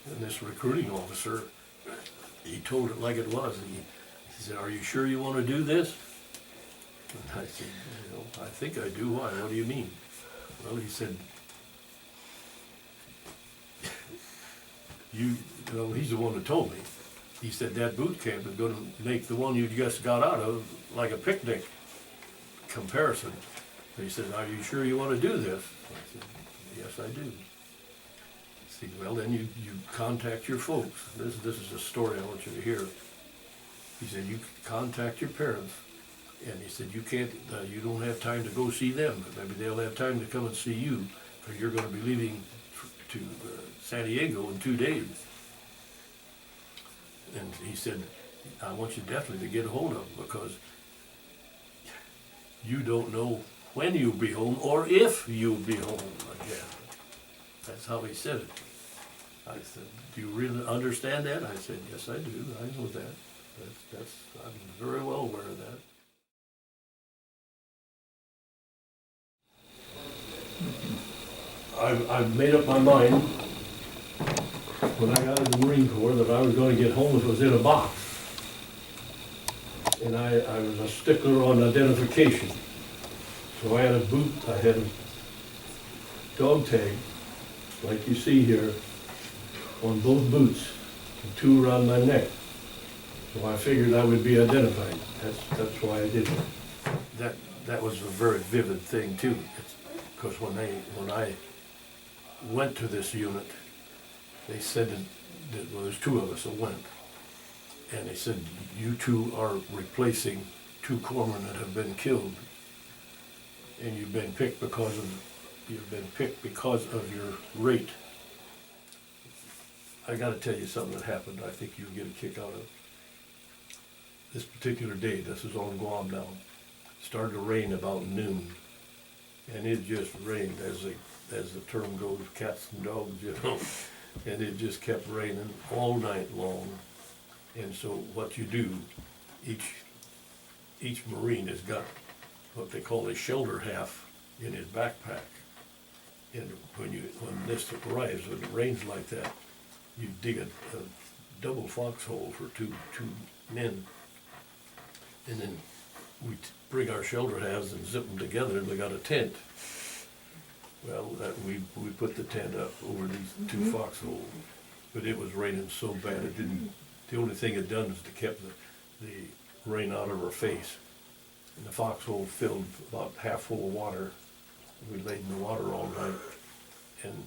And this recruiting officer, he told it like it was. He said, "Are you sure you want to do this?" And I said, "I think I do. Why? What do you mean?" Well, he said, he's the one that told me. He said that boot camp is going to make the one you just got out of like a picnic comparison. He said, "Are you sure you want to do this?" I said, "Yes, I do." He said, "Well, then you contact your folks." This is a story I want you to hear. He said, "You contact your parents," and he said, you don't have time to go see them, but maybe they'll have time to come and see you, because you're going to be leaving to San Diego in 2 days." And he said, "I want you definitely to get a hold of them, because you don't know when you'll be home or if you'll be home again." That's how he said it. I said, "Do you really understand that?" I said, "Yes, I do. I know that. I'm very well aware of that." I've made up my mind when I got in the Marine Corps that I was going to get home if it was in a box. And I was a stickler on identification. So I had a boot, I had a dog tag, like you see here, on both boots, and 2 around my neck. So I figured I would be identified. That's why I did it. That was a very vivid thing too, because when I went to this unit, they said that well, there's 2 of us that went, and they said, "You 2 are replacing 2 corpsmen that have been killed, and you've been picked because of your rate." I got to tell you something that happened. I think you'll get a kick out of this particular day. This is on Guam now. It started to rain about noon, and it just rained, as the term goes, cats and dogs, and it just kept raining all night long. And so what you do, each Marine has got what they call a shelter half in his backpack. And when this arrives, when it rains like that, you dig a double foxhole for two men, and then we bring our shelter halves and zip them together, and we got a tent. Well, we put the tent up over these 2 foxholes, but it was raining so bad it didn't. The only thing it done is to keep the rain out of our face. And the foxhole filled about half full of water. We laid in the water all night, and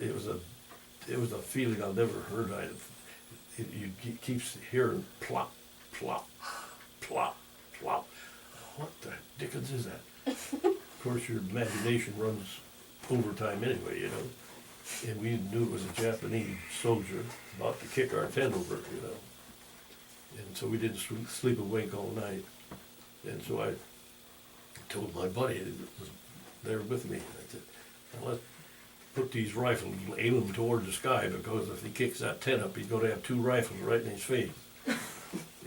it was a feeling I've never heard. You keep hearing plop, plop, plop, plop. What the dickens is that? Of course, your imagination runs overtime anyway, And we knew it was a Japanese soldier about to kick our tent over, And so we didn't sleep a wink all night. And so I told my buddy that was there with me, I said, "Now let's put these rifles, aim them toward the sky, because if he kicks that tent up, he's going to have 2 rifles right in his face."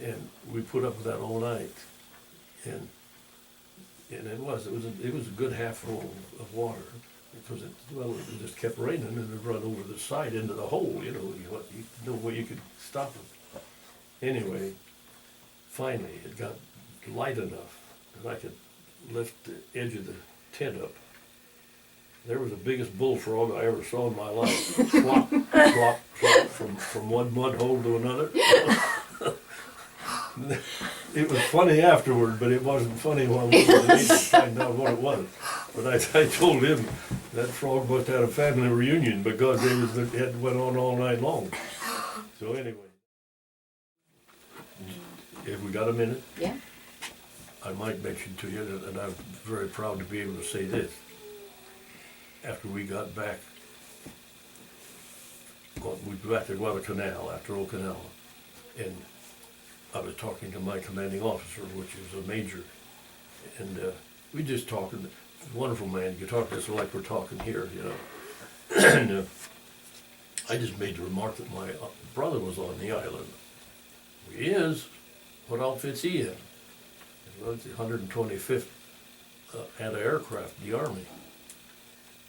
And we put up with that all night. And it was a good half full of water, because it just kept raining, and it run over the side into the hole, no way you could stop it. Anyway, finally it got light enough that I could lift the edge of the tent up. There was the biggest bullfrog I ever saw in my life. Plop, plop, plop, from one mud hole to another. It was funny afterward, but it wasn't funny while we were waiting to find out what it was. But I told him that frog must have had a family reunion, because it went on all night long. So anyway, if we got a minute, Yeah. I might mention to you, and I'm very proud to be able to say this. After we got back, we got back to Guadalcanal, after Okinawa, and I was talking to my commanding officer, which is a major, and we just talking. Wonderful man. You talk to us like we're talking here, And I just made the remark that my brother was on the island. He is. What outfit's he in? Well, it's the 125th Anti-Aircraft, the Army.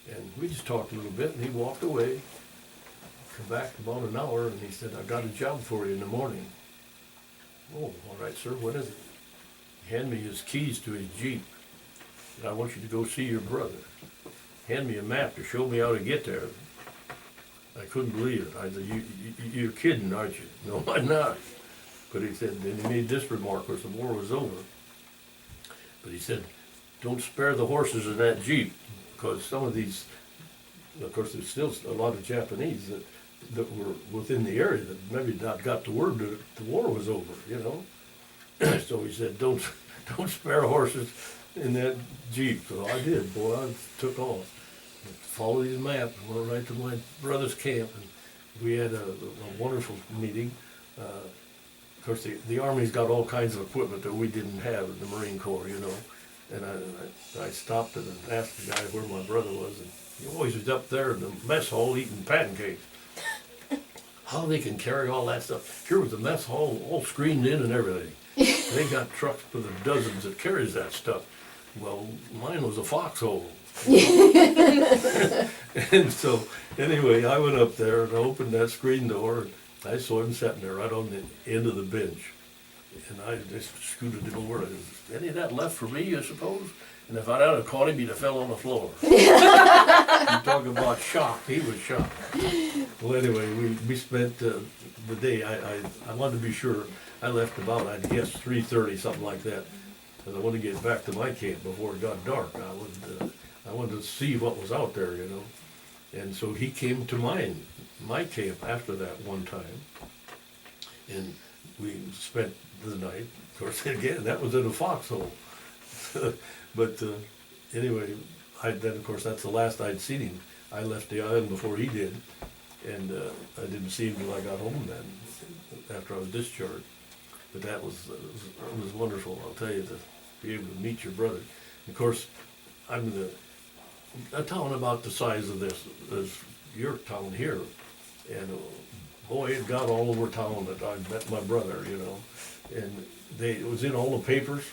And we just talked a little bit, and he walked away. Come back about an hour, and he said, "I got a job for you in the morning." "Oh, all right, sir, what is it?" He handed me his keys to his Jeep. "And I want you to go see your brother. Hand me a map to show me how to get there." I couldn't believe it. I said, "You're kidding, aren't you?" "No, I'm not." But he said, then he made this remark, because the war was over. But he said, "Don't spare the horses in that Jeep," because some of these, of course, there's still a lot of Japanese that were within the area that maybe not got the word that the war was over, you know. So he said, don't spare horses in that Jeep." So I did, boy, I took off. Followed his map, went right to my brother's camp, and we had a wonderful meeting. Of course, the Army's got all kinds of equipment that we didn't have in the Marine Corps, you know. And I stopped and asked the guy where my brother was, and he always was up there in the mess hall eating pancakes. How they can carry all that stuff? Here was the mess hall all screened in and everything. They got trucks for the dozens that carries that stuff. Well, mine was a foxhole. And so, anyway, I went up there and I opened that screen door, and I saw him sitting there right on the end of the bench. And I just scooted him over. "Is any of that left for me, I suppose?" And if I'd have caught him, he'd have fell on the floor. You talk about shocked. He was shocked. Well, anyway, we spent the day. I wanted to be sure. I left about, I'd guess, 3:30, something like that, because I wanted to get back to my camp before it got dark. I wanted to see what was out there, you know. And so he came to my camp after that one time, and we spent the night. Of course, again, that was in a foxhole. But anyway, then of course that's the last I'd seen him. I left the island before he did, and I didn't see him till I got home then, after I was discharged. But that was wonderful, I'll tell you, to be able to meet your brother. Of course, I'm a town about the size of this as your town here, and boy, it got all over town that I met my brother, you know, and it was in all the papers,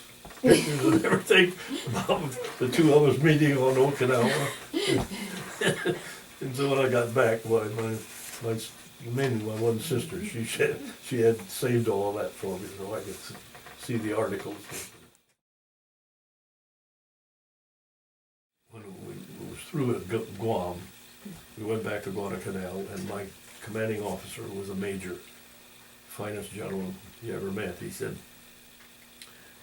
pictures and everything about the two of us meeting on Okinawa. And so when I got back, mainly my one sister, she had saved all of that for me, so I could see the articles. When we was through at Guam, we went back to Guadalcanal, and my commanding officer was a major, finest gentleman you ever met. He said,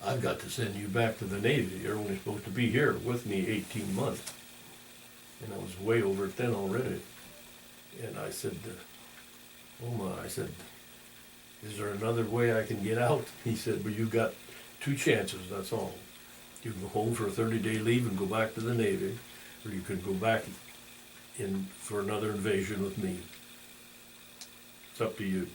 "I've got to send you back to the Navy. You're only supposed to be here with me 18 months. And I was way over it then already. And I said, "Oh my," I said, "is there another way I can get out?" He said, "Well, you've got two chances, that's all. You can go home for a 30-day leave and go back to the Navy, or you can go back in for another invasion with me. It's up to you."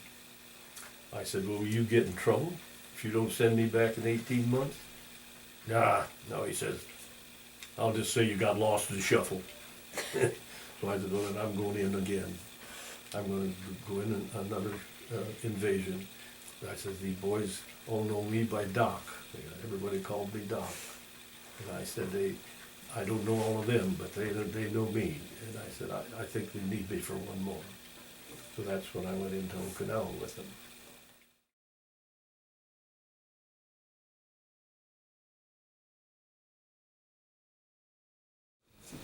I said, "Well, will you get in trouble if you don't send me back in 18 months?" "Nah, no," he says, "I'll just say you got lost in the shuffle." So I said, "Well, then I'm going in again. I'm going to go in another invasion." I said, "These boys all know me by Doc. Everybody called me Doc." And I said, I don't know all of them, but they know me." And I said, I think they need me for one more." So that's when I went into Okinawa with them.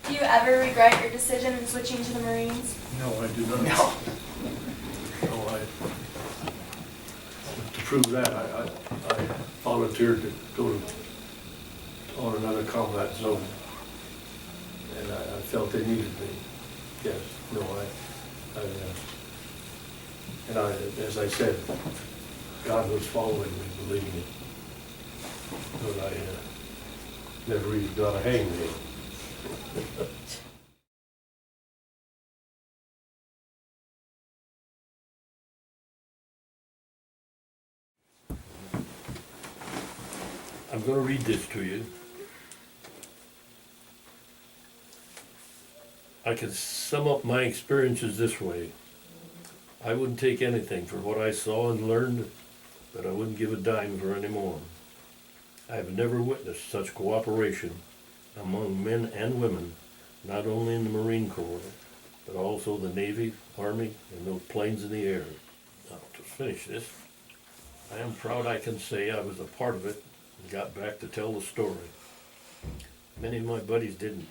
Do you ever regret your decision in switching to the Marines? No, I do not. No. No, to prove that, I volunteered to go on another combat zone, and I felt they needed me. Yes, no, as I said, God was following me, believe me. But I never even got a hang me. I'm going to read this to you. I can sum up my experiences this way. I wouldn't take anything for what I saw and learned, but I wouldn't give a dime for any more. I have never witnessed such cooperation among men and women not only in the Marine Corps, but also the Navy, Army, and those planes in the air. Now, to finish this, I am proud I can say I was a part of it and got back to tell the story. Many of my buddies didn't.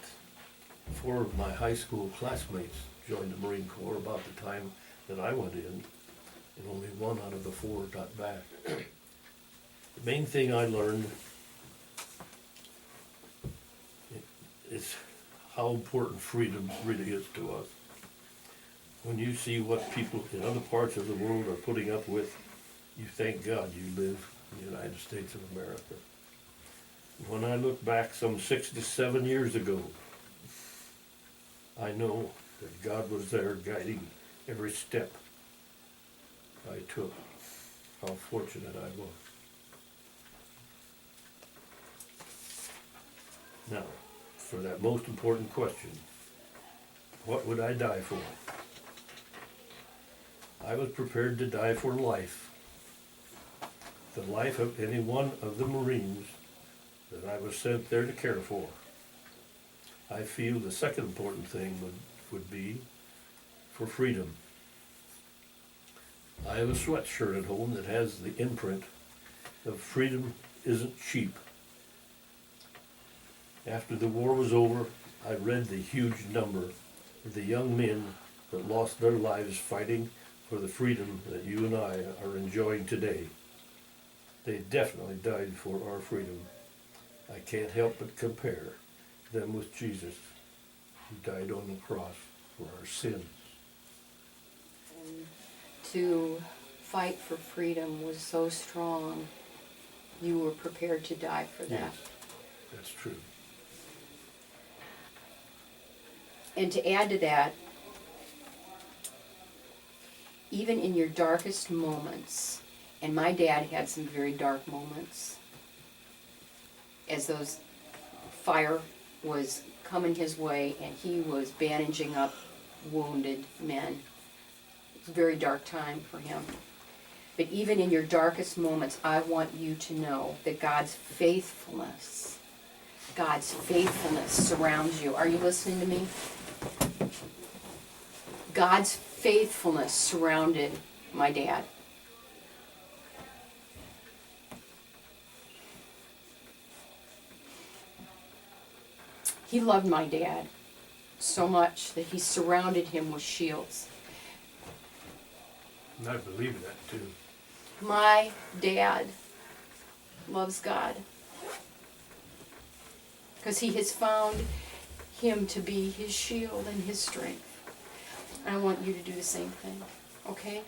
4 of my high school classmates joined the Marine Corps about the time that I went in, and only 1 out of the 4 got back. The main thing I learned is how important freedom really is to us. When you see what people in other parts of the world are putting up with, you thank God you live in the United States of America. When I look back some 67 years ago, I know that God was there guiding every step I took. How fortunate I was. Now, for that most important question, what would I die for? I was prepared to die for life. The life of any one of the Marines that I was sent there to care for. I feel the second important thing would be for freedom. I have a sweatshirt at home that has the imprint of "Freedom isn't cheap." After the war was over, I read the huge number of the young men that lost their lives fighting for the freedom that you and I are enjoying today. They definitely died for our freedom. I can't help but compare them with Jesus, who died on the cross for our sins. And to fight for freedom was so strong, you were prepared to die for that. Yes, that's true. And to add to that, even in your darkest moments, and my dad had some very dark moments, as those fire was coming his way and he was bandaging up wounded men. It was a very dark time for him. But even in your darkest moments, I want you to know that God's faithfulness surrounds you. Are you listening to me? God's faithfulness surrounded my dad. He loved my dad so much that he surrounded him with shields. And I believe that too. My dad loves God because he has found him to be his shield and his strength. I want you to do the same thing, okay?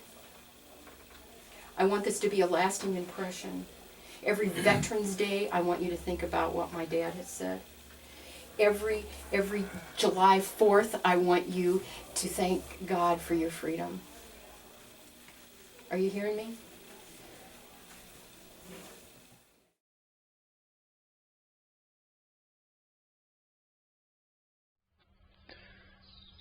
I want this to be a lasting impression. Every Veterans Day, I want you to think about what my dad has said. Every July 4th, I want you to thank God for your freedom. Are you hearing me?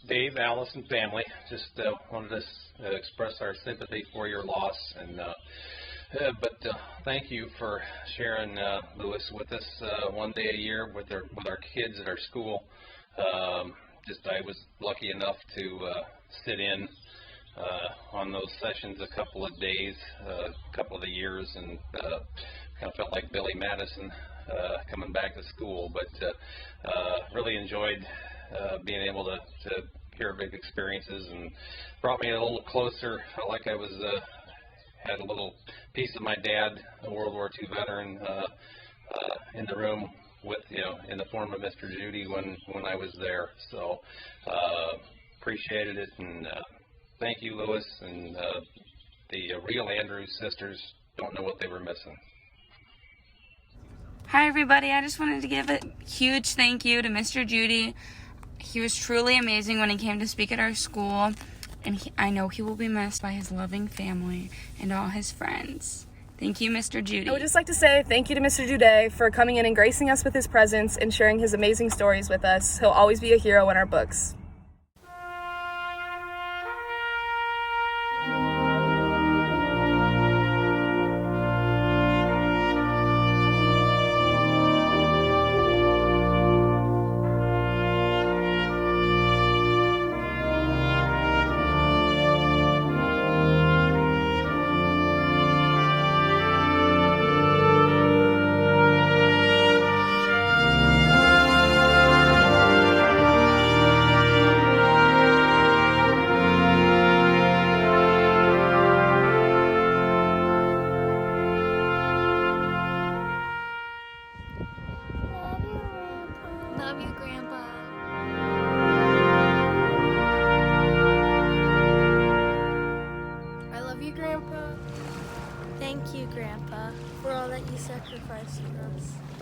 Dave, Alice, and family, just wanted to express our sympathy for your loss, and but thank you for sharing Lewis with us one day a year with our kids at our school. I was lucky enough to sit in on those sessions a couple of days, a couple of the years, and kind of felt like Billy Madison coming back to school, but really enjoyed being able to hear big experiences, and brought me a little closer, like I was had a little piece of my dad, a World War II veteran, in the room with, in the form of Mr. Juday when I was there. So appreciated it, and thank you, Lewis, and the real Andrews sisters don't know what they were missing. Hi everybody, I just wanted to give a huge thank you to Mr. Juday. He was truly amazing when he came to speak at our school, and I know he will be missed by his loving family and all his friends. Thank you, Mr. Juday. I would just like to say thank you to Mr. Juday for coming in and gracing us with his presence and sharing his amazing stories with us. He'll always be a hero in our books. Thank you, Grandpa, for all that you sacrificed for us.